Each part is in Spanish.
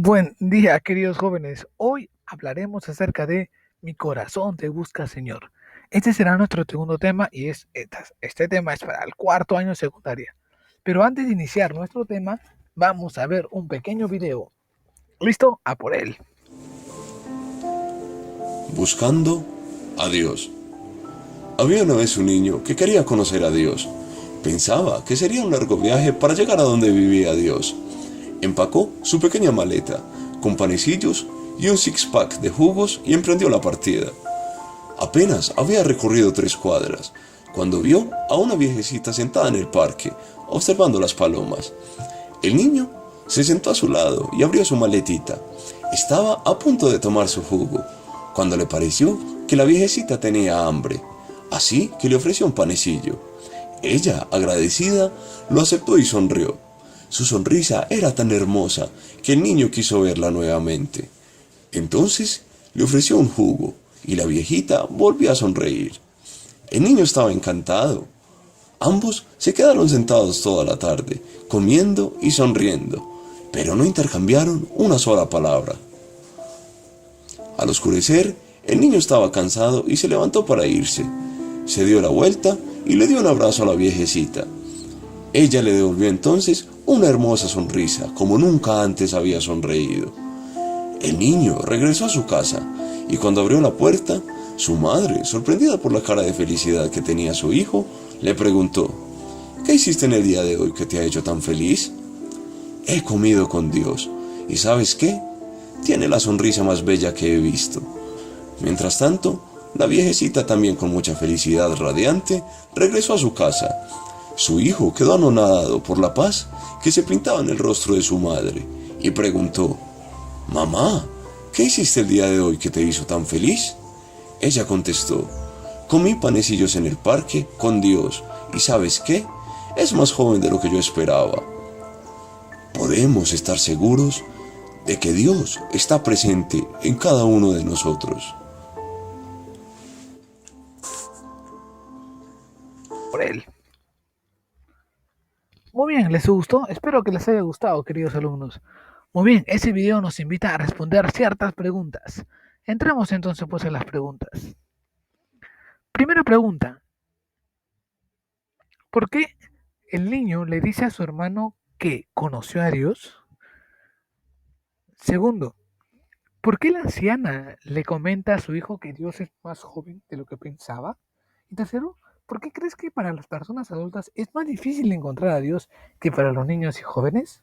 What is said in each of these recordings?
Buen día, queridos jóvenes. Hoy hablaremos acerca de Mi corazón te busca, Señor. Este será nuestro segundo tema y este tema es para el cuarto año de secundaria. Pero antes de iniciar nuestro tema, vamos a ver un pequeño video. ¿Listo? A por él. Buscando a Dios. Había una vez un niño que quería conocer a Dios. Pensaba que sería un largo viaje para llegar a donde vivía Dios. Empacó su pequeña maleta con panecillos y un six-pack de jugos y emprendió la partida. Apenas había recorrido 3 cuadras cuando vio a una viejecita sentada en el parque, observando las palomas. El niño se sentó a su lado y abrió su maletita. Estaba a punto de tomar su jugo, cuando le pareció que la viejecita tenía hambre, así que le ofreció un panecillo. Ella, agradecida, lo aceptó y sonrió. Su sonrisa era tan hermosa que el niño quiso verla nuevamente. Entonces le ofreció un jugo y la viejita volvió a sonreír. El niño estaba encantado. Ambos se quedaron sentados toda la tarde, comiendo y sonriendo, pero no intercambiaron una sola palabra. Al oscurecer, el niño estaba cansado y se levantó para irse. Se dio la vuelta y le dio un abrazo a la viejecita. Ella le devolvió entonces una hermosa sonrisa, como nunca antes había sonreído. El niño regresó a su casa y cuando abrió la puerta, su madre, sorprendida por la cara de felicidad que tenía su hijo, le preguntó: ¿qué hiciste en el día de hoy que te ha hecho tan feliz? He comido con Dios, ¿y sabes qué? Tiene la sonrisa más bella que he visto. Mientras tanto, la viejecita, también con mucha felicidad radiante, regresó a su casa. Su hijo quedó anonadado por la paz que se pintaba en el rostro de su madre y preguntó: «Mamá, ¿qué hiciste el día de hoy que te hizo tan feliz?». Ella contestó: «Comí panecillos en el parque con Dios, y ¿sabes qué? Es más joven de lo que yo esperaba». Podemos estar seguros de que Dios está presente en cada uno de nosotros. Por él. Muy bien, ¿les gustó? Espero que les haya gustado, queridos alumnos. Muy bien, ese video nos invita a responder ciertas preguntas. Entremos entonces pues en las preguntas. Primera pregunta. ¿Por qué el niño le dice a su hermano que conoció a Dios? Segundo, ¿por qué la anciana le comenta a su hijo que Dios es más joven de lo que pensaba? Y tercero, ¿por qué crees que para las personas adultas es más difícil encontrar a Dios que para los niños y jóvenes?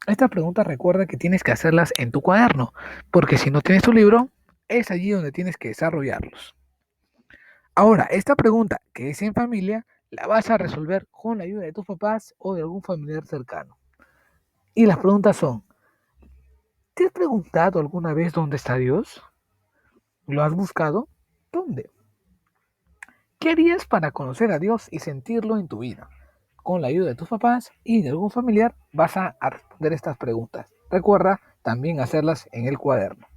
Esta pregunta recuerda que tienes que hacerlas en tu cuaderno, porque si no tienes tu libro, es allí donde tienes que desarrollarlos. Ahora, esta pregunta, que es en familia, la vas a resolver con la ayuda de tus papás o de algún familiar cercano. Y las preguntas son: ¿te has preguntado alguna vez dónde está Dios? ¿Lo has buscado? ¿Dónde? ¿Qué harías para conocer a Dios y sentirlo en tu vida? Con la ayuda de tus papás y de algún familiar vas a responder estas preguntas. Recuerda también hacerlas en el cuaderno.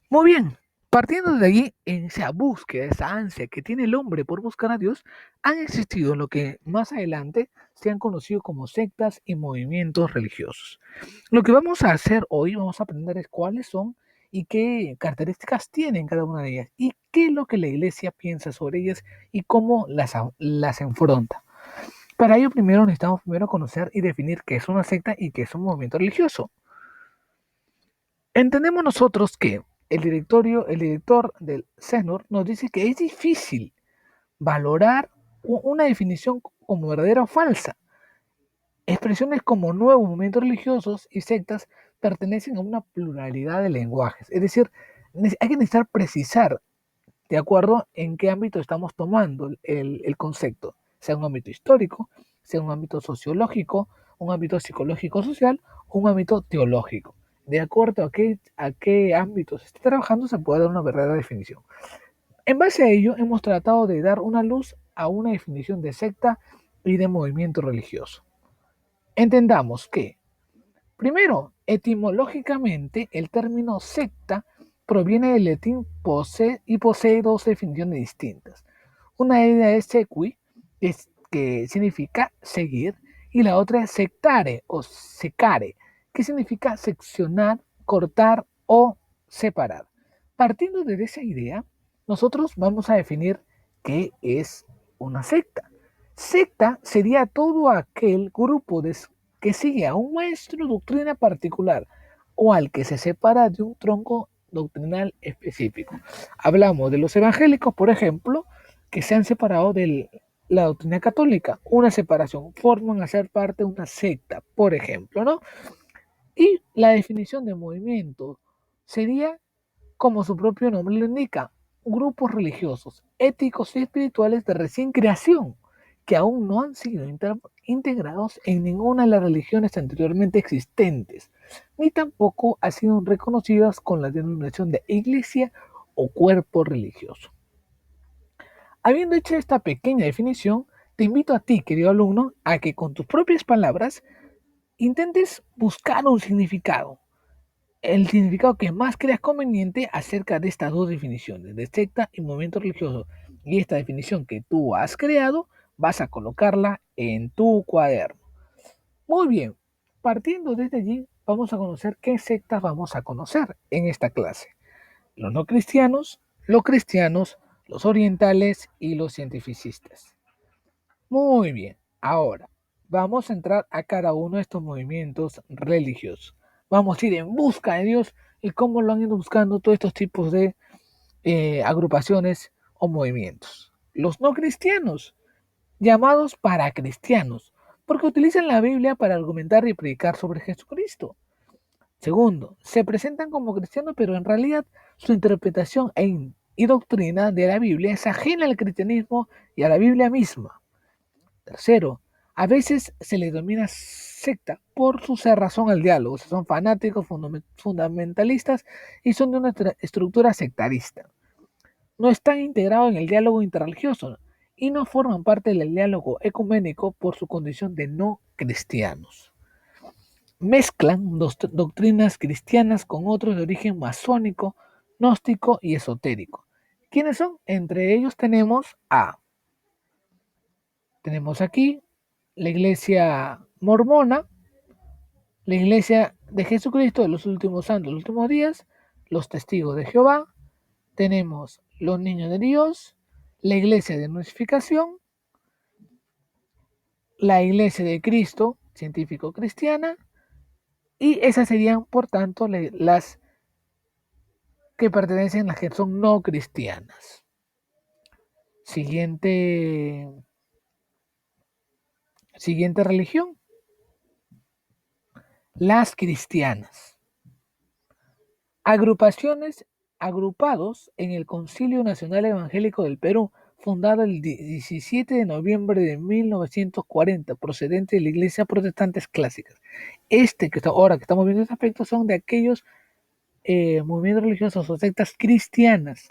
Muy bien, partiendo de allí, en esa búsqueda, esa ansia que tiene el hombre por buscar a Dios, han existido lo que más adelante se han conocido como sectas y movimientos religiosos. Lo que vamos a hacer hoy, vamos a aprender es cuáles son y qué características tienen cada una de ellas y qué es lo que la iglesia piensa sobre ellas y cómo las enfrenta. Para ello primero necesitamos conocer y definir qué es una secta y qué es un movimiento religioso. Entendemos nosotros que el director del CESNUR nos dice que es difícil valorar una definición como verdadera o falsa. Expresiones como nuevos movimientos religiosos y sectas pertenecen a una pluralidad de lenguajes. Es decir, hay que necesitar precisar de acuerdo en qué ámbito estamos tomando el concepto, sea un ámbito histórico, sea un ámbito sociológico, un ámbito psicológico social o un ámbito teológico. De acuerdo a qué ámbito se esté trabajando, se puede dar una verdadera definición. En base a ello, hemos tratado de dar una luz a una definición de secta y de movimiento religioso. Entendamos que, primero, etimológicamente, el término secta proviene del latín y posee dos definiciones distintas. Una de ellas es sequi, que significa seguir, y la otra es sectare o secare, que significa seccionar, cortar o separar. Partiendo de esa idea, nosotros vamos a definir qué es una secta. Secta sería todo aquel grupo que sigue a un maestro de doctrina particular o al que se separa de un tronco doctrinal específico. Hablamos de los evangélicos, por ejemplo, que se han separado de la doctrina católica, una separación, forman a ser parte de una secta, por ejemplo, ¿no? Y la definición de movimiento sería, como su propio nombre lo indica, grupos religiosos, éticos y espirituales de recién creación, que aún no han sido integrados en ninguna de las religiones anteriormente existentes, ni tampoco han sido reconocidas con la denominación de iglesia o cuerpo religioso. Habiendo hecho esta pequeña definición, te invito a ti, querido alumno, a que con tus propias palabras intentes buscar un significado, el significado que más creas conveniente acerca de estas dos definiciones, de secta y movimiento religioso. Y esta definición que tú has creado, vas a colocarla en tu cuaderno. Muy bien, partiendo desde allí, vamos a conocer qué sectas vamos a conocer en esta clase. Los no cristianos, los cristianos, los orientales y los cientificistas. Muy bien, ahora vamos a entrar a cada uno de estos movimientos religiosos. Vamos a ir en busca de Dios y cómo lo han ido buscando todos estos tipos de agrupaciones o movimientos. Los no cristianos, llamados paracristianos, porque utilizan la Biblia para argumentar y predicar sobre Jesucristo. Segundo, se presentan como cristianos, pero en realidad su interpretación y doctrina de la Biblia es ajena al cristianismo y a la Biblia misma. Tercero, a veces se les denomina secta por su cerrazón al diálogo, o sea, son fanáticos, fundamentalistas y son de una estructura sectarista. No están integrados en el diálogo interreligioso y no forman parte del diálogo ecuménico por su condición de no cristianos. Mezclan doctrinas cristianas con otros de origen masónico, gnóstico y esotérico. ¿Quiénes son? Entre ellos tenemos aquí la iglesia mormona, la iglesia de Jesucristo de los últimos santos, los últimos días, los testigos de Jehová, tenemos los niños de Dios, la iglesia de nuncificación, la iglesia de Cristo, científico cristiana, y esas serían, por tanto, las que pertenecen a las que son no cristianas. Siguiente religión, las cristianas. Agrupados en el Concilio Nacional Evangélico del Perú, fundado el 17 de noviembre de 1940, procedente de la Iglesia Protestantes Clásicas. Ahora que estamos viendo este aspecto son de aquellos movimientos religiosos o sectas cristianas.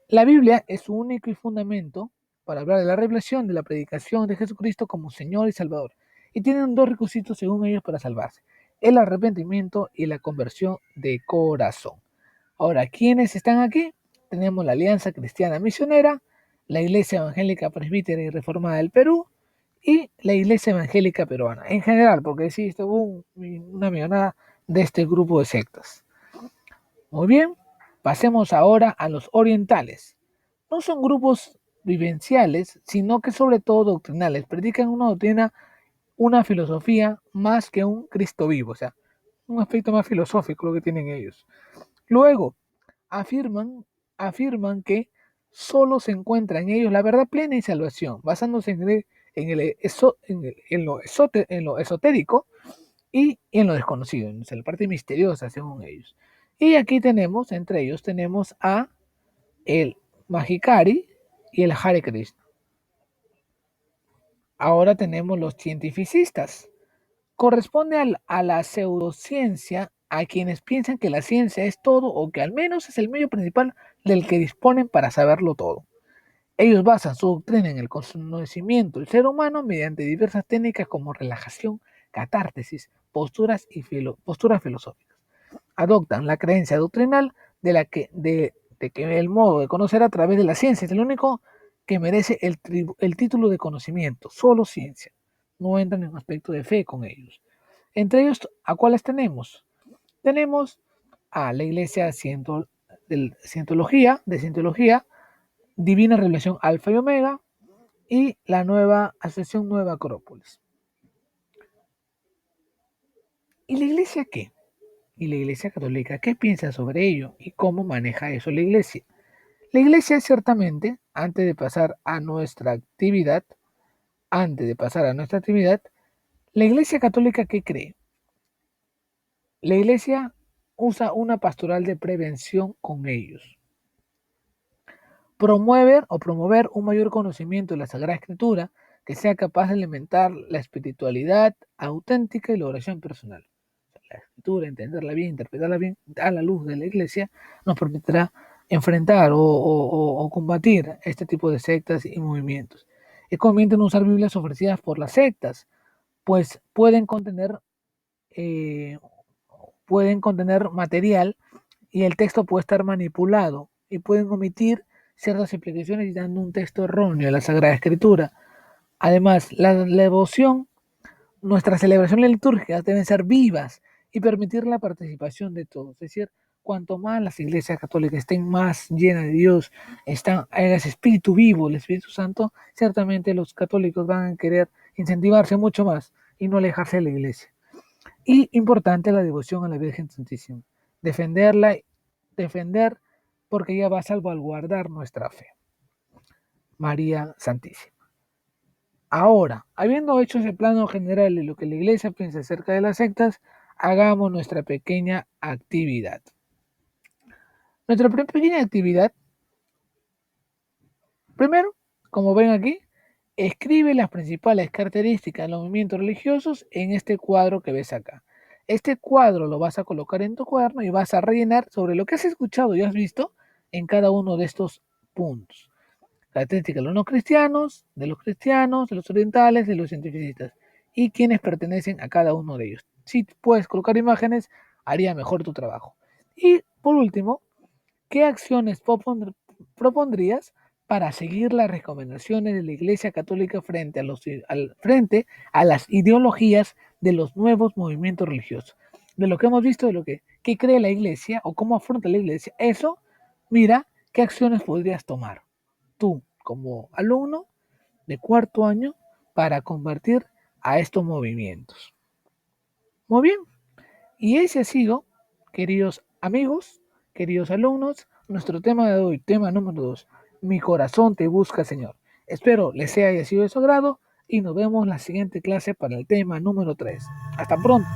La Biblia es su único y fundamento para hablar de la revelación de la predicación de Jesucristo como Señor y Salvador. Y tienen dos requisitos según ellos para salvarse: el arrepentimiento y la conversión de corazón. Ahora, ¿quiénes están aquí? Tenemos la Alianza Cristiana Misionera, la Iglesia Evangélica Presbítera y Reformada del Perú y la Iglesia Evangélica Peruana. En general, porque sí, hubo una millonada de este grupo de sectas. Muy bien, pasemos ahora a los orientales. No son grupos vivenciales, sino que sobre todo doctrinales. Predican una doctrina, una filosofía más que un Cristo vivo, o sea, un aspecto más filosófico lo que tienen ellos. Luego, afirman que solo se encuentra en ellos la verdad plena y salvación, basándose en lo esotérico y en lo desconocido, en la parte misteriosa según ellos. Y aquí entre ellos tenemos a el Mahikari y el Hare Krishna. Ahora tenemos los cientificistas. Corresponde a la pseudociencia, a quienes piensan que la ciencia es todo o que al menos es el medio principal del que disponen para saberlo todo. Ellos basan su doctrina en el conocimiento del ser humano mediante diversas técnicas como relajación, catártesis, posturas filosóficas. Adoptan la creencia doctrinal de que el modo de conocer a través de la ciencia es el único que merece el título de conocimiento, solo ciencia. No entran en un aspecto de fe con ellos. Entre ellos, ¿a cuáles tenemos? Tenemos a la Iglesia de Cientología, Divina Revelación Alfa y Omega, y la nueva Asociación Nueva Acrópolis. ¿Y la Iglesia qué? ¿Y la Iglesia Católica qué piensa sobre ello y cómo maneja eso la Iglesia? La Iglesia ciertamente, la Iglesia Católica ¿qué cree? La Iglesia usa una pastoral de prevención con ellos. Promover un mayor conocimiento de la Sagrada Escritura que sea capaz de alimentar la espiritualidad auténtica y la oración personal. La Escritura, entenderla bien, interpretarla bien, a la luz de la Iglesia, nos permitirá enfrentar o combatir este tipo de sectas y movimientos. Es conveniente no usar Biblias ofrecidas por las sectas, pues pueden contener material y el texto puede estar manipulado y pueden omitir ciertas explicaciones y dando un texto erróneo a la Sagrada Escritura. Además, la devoción, nuestras celebraciones litúrgicas deben ser vivas y permitir la participación de todos. Es decir, cuanto más las iglesias católicas estén más llenas de Dios, están en ese espíritu vivo, el Espíritu Santo, ciertamente los católicos van a querer incentivarse mucho más y no alejarse de la iglesia. Y importante la devoción a la Virgen Santísima. Defender porque ella va a salvaguardar nuestra fe. María Santísima. Ahora, habiendo hecho ese plano general de lo que la iglesia piensa acerca de las sectas, hagamos nuestra pequeña actividad. Nuestra pequeña actividad, primero, como ven aquí, escribe las principales características de los movimientos religiosos en este cuadro que ves acá. Este cuadro lo vas a colocar en tu cuaderno y vas a rellenar sobre lo que has escuchado y has visto en cada uno de estos puntos. Características de los no cristianos, de los orientales, de los cientificistas y quienes pertenecen a cada uno de ellos. Si puedes colocar imágenes, haría mejor tu trabajo. Y por último, ¿qué acciones propondrías para seguir las recomendaciones de la Iglesia Católica frente a las ideologías de los nuevos movimientos religiosos? De lo que hemos visto, de lo que qué cree la Iglesia o cómo afronta la Iglesia, eso, mira qué acciones podrías tomar tú como alumno de cuarto año para convertir a estos movimientos. Muy bien, y ese ha sido, queridos amigos, queridos alumnos, nuestro tema de hoy, tema número 2. Mi corazón te busca, Señor. Espero les haya sido de su agrado y nos vemos en la siguiente clase para el tema número 3. Hasta pronto.